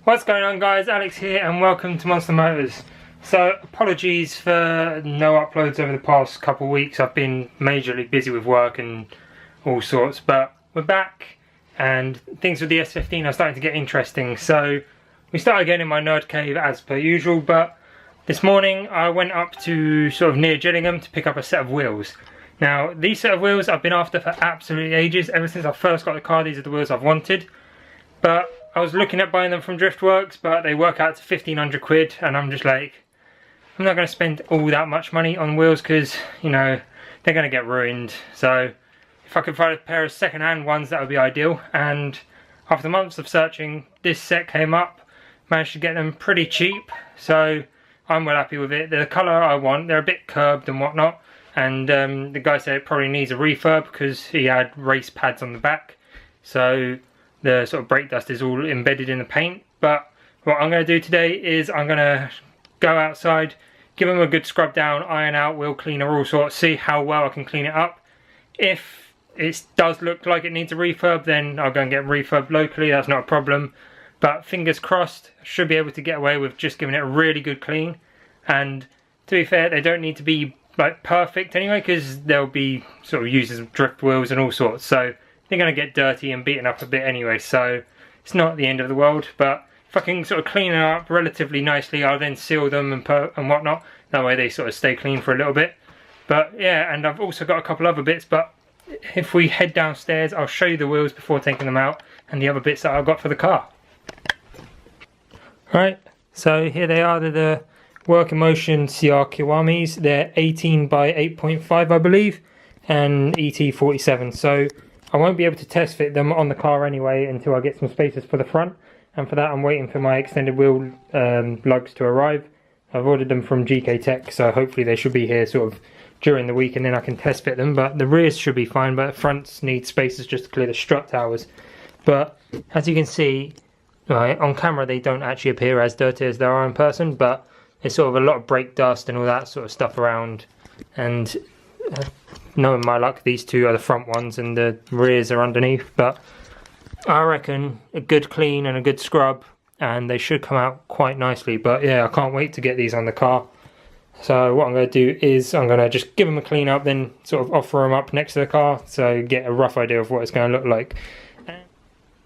What's going on, guys? Alex here and welcome to Monster Motors. So apologies for no uploads over the past couple of weeks. I've been majorly busy with work and all sorts, but we're back and things with the S15 are starting to get interesting. So we started again in my nerd cave as per usual, but this morning I went up to sort of near Gillingham to pick up a set of wheels. Now these set of wheels I've been after for absolutely ages. Ever since I first got the car, these are the wheels I've wanted. But I was looking at buying them from Driftworks, but they work out to 1,500 quid, and I'm just like, I'm not going to spend all that much money on wheels because, you know, they're going to get ruined. So if I could find a pair of second-hand ones, that would be ideal. And after months of searching, this set came up, managed to get them pretty cheap, so I'm well happy with it. The colour I want, they're a bit curbed and whatnot, and the guy said it probably needs a refurb because he had race pads on the back, so the sort of brake dust is all embedded in the paint. But what I'm going to do today is I'm going to go outside, give them a good scrub down, iron out, wheel cleaner, all sorts, see how well I can clean it up. If it does look like it needs a refurb, then I'll go and get refurbed locally, that's not a problem. But fingers crossed, I should be able to get away with just giving it a really good clean. And to be fair, they don't need to be like perfect anyway, because they'll be sort of used as drift wheels and all sorts, so they're going to get dirty and beaten up a bit anyway, so it's not the end of the world. But if I can sort of clean them up relatively nicely, I'll then seal them and whatnot. That way they sort of stay clean for a little bit. But yeah, and I've also got a couple other bits, but if we head downstairs, I'll show you the wheels before taking them out and the other bits that I've got for the car. Right, so here they are. They're the Work in Motion CR Kiwamis. They're 18 by 8.5, I believe, and ET47. So I won't be able to test fit them on the car anyway until I get some spaces for the front, and for that I'm waiting for my extended wheel lugs to arrive. I've ordered them from GK Tech, so hopefully they should be here sort of during the week and then I can test fit them. But the rears should be fine, but the fronts need spaces just to clear the strut towers. But as you can see, right, on camera they don't actually appear as dirty as they are in person, but there's sort of a lot of brake dust and all that sort of stuff around, and knowing my luck, these two are the front ones and the rears are underneath. But I reckon a good clean and a good scrub and they should come out quite nicely. But yeah, I can't wait to get these on the car. So what I'm going to do is I'm going to just give them a clean up, then sort of offer them up next to the car so get a rough idea of what it's going to look like.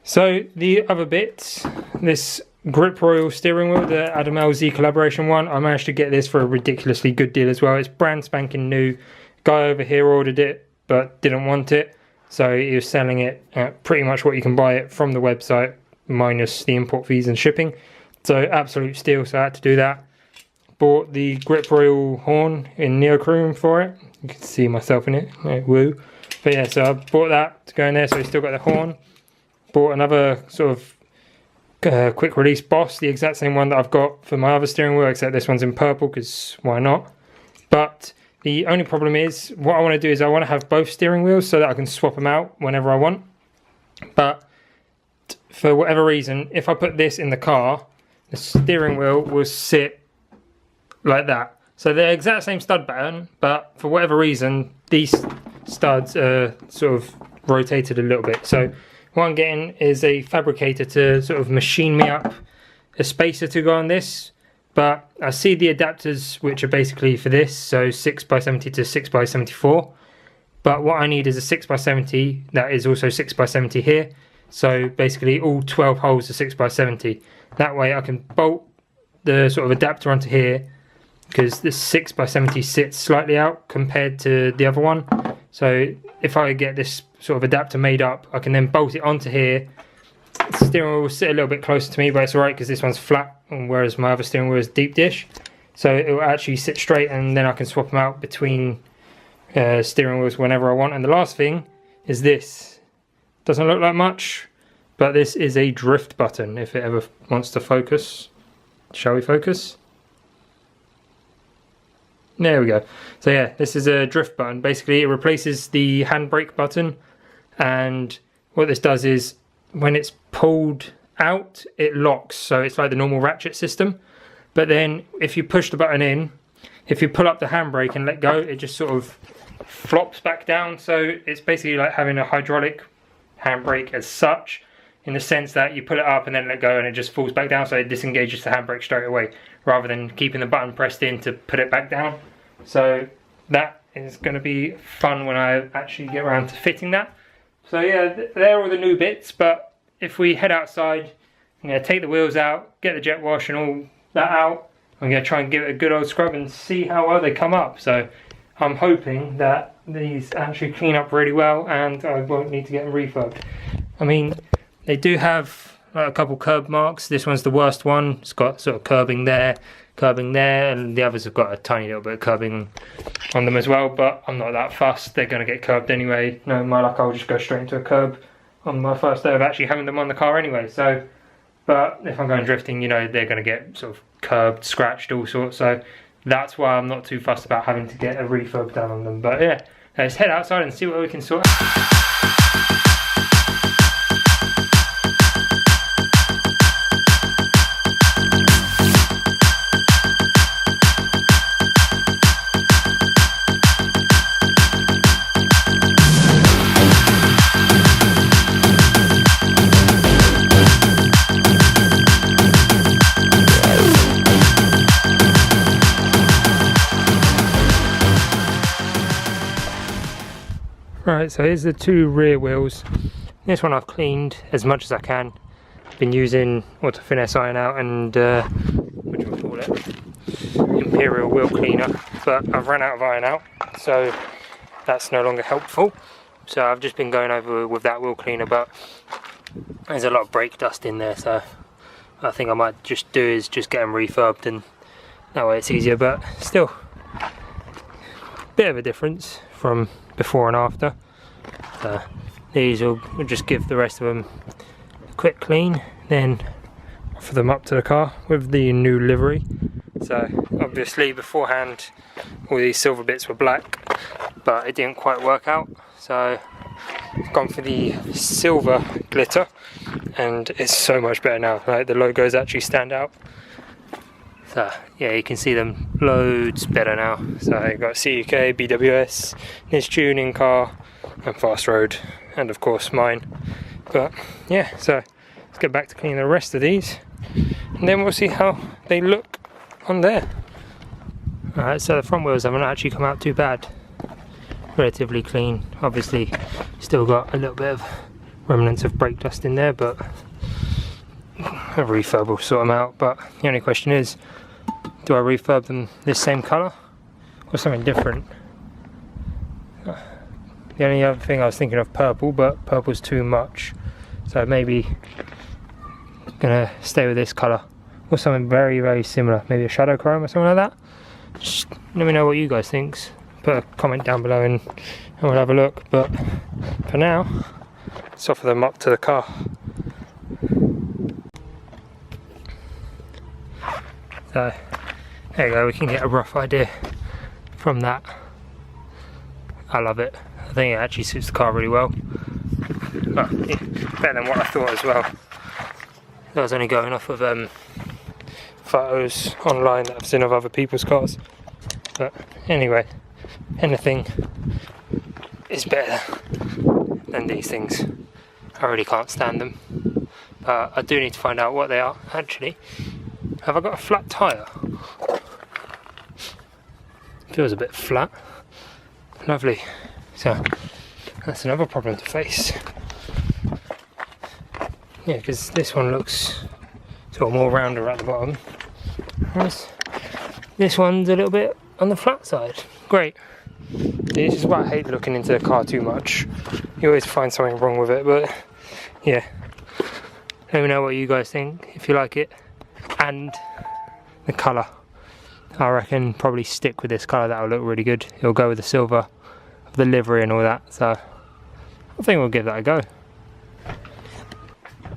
So the other bits, this Grip Royal steering wheel, the Adam LZ collaboration one, I managed to get this for a ridiculously good deal as well. It's brand spanking new. Guy over here ordered it but didn't want it, so he was selling it at pretty much what you can buy it from the website minus the import fees and shipping. So absolute steal, so I had to do that. Bought the Grip Royal horn in neochrome for it. You can see myself in it, like, woo. But yeah, so I bought that to go in there, so we still got the horn. Bought another sort of quick release Boss, the exact same one that I've got for my other steering wheel, except this one's in purple because why not. But the only problem is, what I want to do is I want to have both steering wheels so that I can swap them out whenever I want. But for whatever reason, if I put this in the car, the steering wheel will sit like that. So they're the exact same stud pattern, but for whatever reason, these studs are sort of rotated a little bit. So what I'm getting is a fabricator to sort of machine me up a spacer to go on this. But I see the adapters which are basically for this, so 6x70 to 6x74. But what I need is a 6x70 that is also 6x70 here. So basically all 12 holes are 6x70. That way I can bolt the sort of adapter onto here, because this 6x70 sits slightly out compared to the other one. So if I get this sort of adapter made up, I can then bolt it onto here. The steering wheel will sit a little bit closer to me, but it's alright because this one's flat, whereas my other steering wheel is deep dish. So it will actually sit straight, and then I can swap them out between steering wheels whenever I want. And the last thing is this. Doesn't look like much, but this is a drift button if it ever wants to focus. Shall we focus? There we go. So yeah, this is a drift button. Basically it replaces the handbrake button, and what this does is when it's pulled out it locks, so it's like the normal ratchet system. But then if you push the button in, if you pull up the handbrake and let go, it just sort of flops back down. So it's basically like having a hydraulic handbrake as such, in the sense that you pull it up and then let go and it just falls back down, so it disengages the handbrake straight away, rather than keeping the button pressed in to put it back down. So that is going to be fun when I actually get around to fitting that. So yeah, they're all the new bits, but if we head outside, I'm going to take the wheels out, get the jet wash and all that out. I'm going to try and give it a good old scrub and see how well they come up. So I'm hoping that these actually clean up really well and I won't need to get them refurbed. I mean, they do have a couple curb marks. This one's the worst one. It's got sort of curbing there, and the others have got a tiny little bit of curbing on them as well, but I'm not that fussed. They're going to get curbed anyway. No, my luck, I'll just go straight into a curb on my first day of actually having them on the car anyway. So, but if I'm going drifting, you know, they're going to get sort of curbed, scratched, all sorts. So that's why I'm not too fussed about having to get a refurb done on them. But yeah, let's head outside and see what we can sort out. Right, so here's the two rear wheels. This one I've cleaned as much as I can. Been using Auto Finesse Iron Out and what do we call it? Imperial Wheel Cleaner, but I've run out of Iron Out, so that's no longer helpful. So I've just been going over with that wheel cleaner, but there's a lot of brake dust in there, so I think I might just do is just get them refurbed, and that way it's easier. But still, bit of a difference from before and after. So these will just give the rest of them a quick clean, then offer them up to the car with the new livery. So obviously beforehand all these silver bits were black, but it didn't quite work out, so I've gone for the silver glitter and it's so much better now. Like, the logos actually stand out. So yeah, you can see them loads better now. So you've got CUK, BWS, Niche Tuning Car and Fast Road, and of course mine. But yeah, so let's get back to cleaning the rest of these and then we'll see how they look on there. Alright, so the front wheels haven't actually come out too bad. Relatively clean. Obviously still got a little bit of remnants of brake dust in there, but a refurb will sort them out. But the only question is, do I refurb them this same colour or something different? The only other thing I was thinking of purple, but purple's too much, so maybe gonna stay with this colour or something very, very similar, maybe a shadow chrome or something like that. Just let me know what you guys think. Put a comment down below and we'll have a look. But for now, let's offer them up to the car. So there you go, we can get a rough idea from that. I love it. I think it actually suits the car really well. Oh, yeah, better than what I thought as well. I was only going off of photos online that I've seen of other people's cars. But anyway, anything is better than these things. I really can't stand them. But I do need to find out what they are actually. Have I got a flat tyre? Feels a bit flat. Lovely. So that's another problem to face. Yeah, because this one looks sort of more rounder at the bottom. Whereas this one's a little bit on the flat side. Great. This is why I hate looking into the car too much. You always find something wrong with it, but yeah. Let me know what you guys think, if you like it. And the colour. I reckon probably stick with this colour, that'll look really good. It'll go with the silver of the livery and all that, so I think we'll give that a go.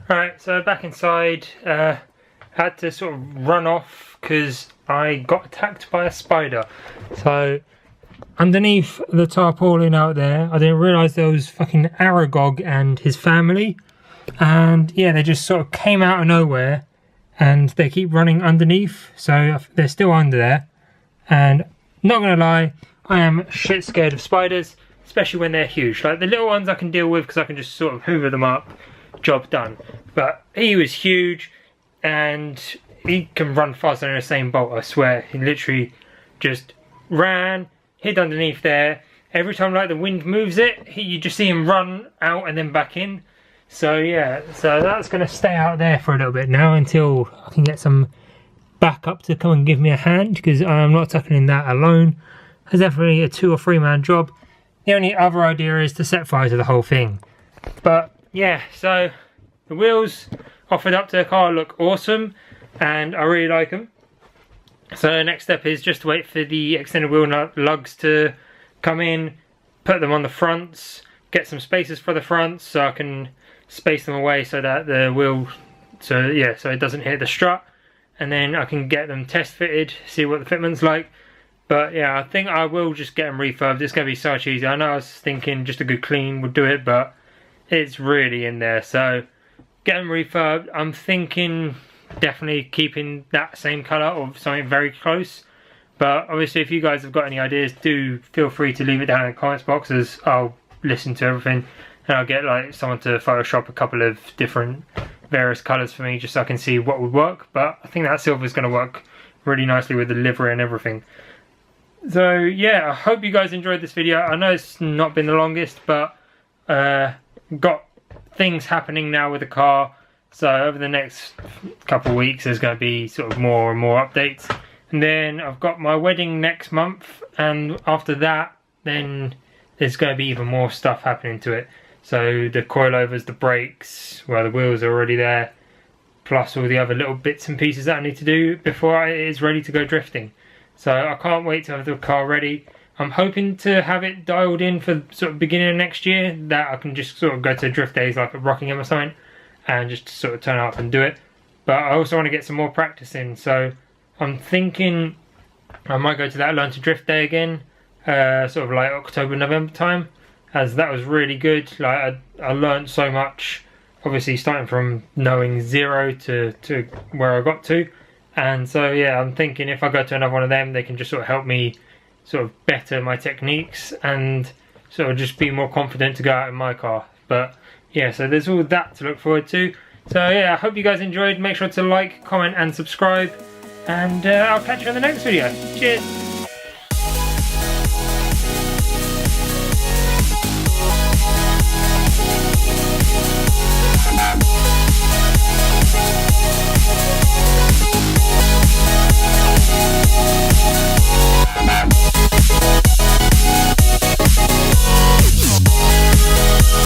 Alright, so back inside, had to sort of run off because I got attacked by a spider. So underneath the tarpaulin out there, I didn't realise there was fucking Aragog and his family, and yeah, they just sort of came out of nowhere and they keep running underneath, so they're still under there. And not gonna lie, I am shit scared of spiders, especially when they're huge. Like the little ones I can deal with because I can just sort of hoover them up. job done. But he was huge, and he can run faster than a Usain Bolt, I swear. He literally just ran, hid underneath there. Every time like the wind moves it, you just see him run out and then back in. So yeah, so that's going to stay out there for a little bit now until I can get some backup to come and give me a hand, because I'm not tackling that alone. It's definitely a 2 or 3 man job. The only other idea is to set fire to the whole thing. But yeah, so the wheels offered up to the car look awesome, and I really like them. So the next step is just to wait for the extended wheel lugs to come in, put them on the fronts, get some spaces for the fronts so I can space them away so that the wheel, so it doesn't hit the strut, and then I can get them test fitted, see what the fitment's like. But yeah, I think I will just get them refurbed. It's going to be so much easier. I know I was thinking just a good clean would do it, but it's really in there. So get them refurbed. I'm thinking definitely keeping that same colour or something very close. But obviously if you guys have got any ideas, do feel free to leave it down in the comments box, as I'll listen to everything. And I'll get like someone to Photoshop a couple of different various colours for me, just so I can see what would work. But I think that silver is going to work really nicely with the livery and everything. So yeah, I hope you guys enjoyed this video. I know it's not been the longest, but got things happening now with the car. So over the next couple of weeks there's going to be sort of more and more updates. And then I've got my wedding next month, and after that then there's going to be even more stuff happening to it. So the coilovers, the brakes, well, the wheels are already there, plus all the other little bits and pieces that I need to do before it is ready to go drifting. So I can't wait to have the car ready. I'm hoping to have it dialed in for sort of beginning of next year, that I can just sort of go to drift days like at Rockingham or something and just sort of turn up and do it. But I also want to get some more practice in, so I'm thinking I might go to that Learn to Drift Day again, sort of like October, November time, as that was really good. Like I learned so much, obviously starting from knowing 0 to where I got to. And so yeah, I'm thinking if I go to another one of them, they can just sort of help me sort of better my techniques and sort of just be more confident to go out in my car. But yeah, so there's all that to look forward to. So yeah, I hope you guys enjoyed. Make sure to like, comment and subscribe, and I'll catch you in the next video. Cheers!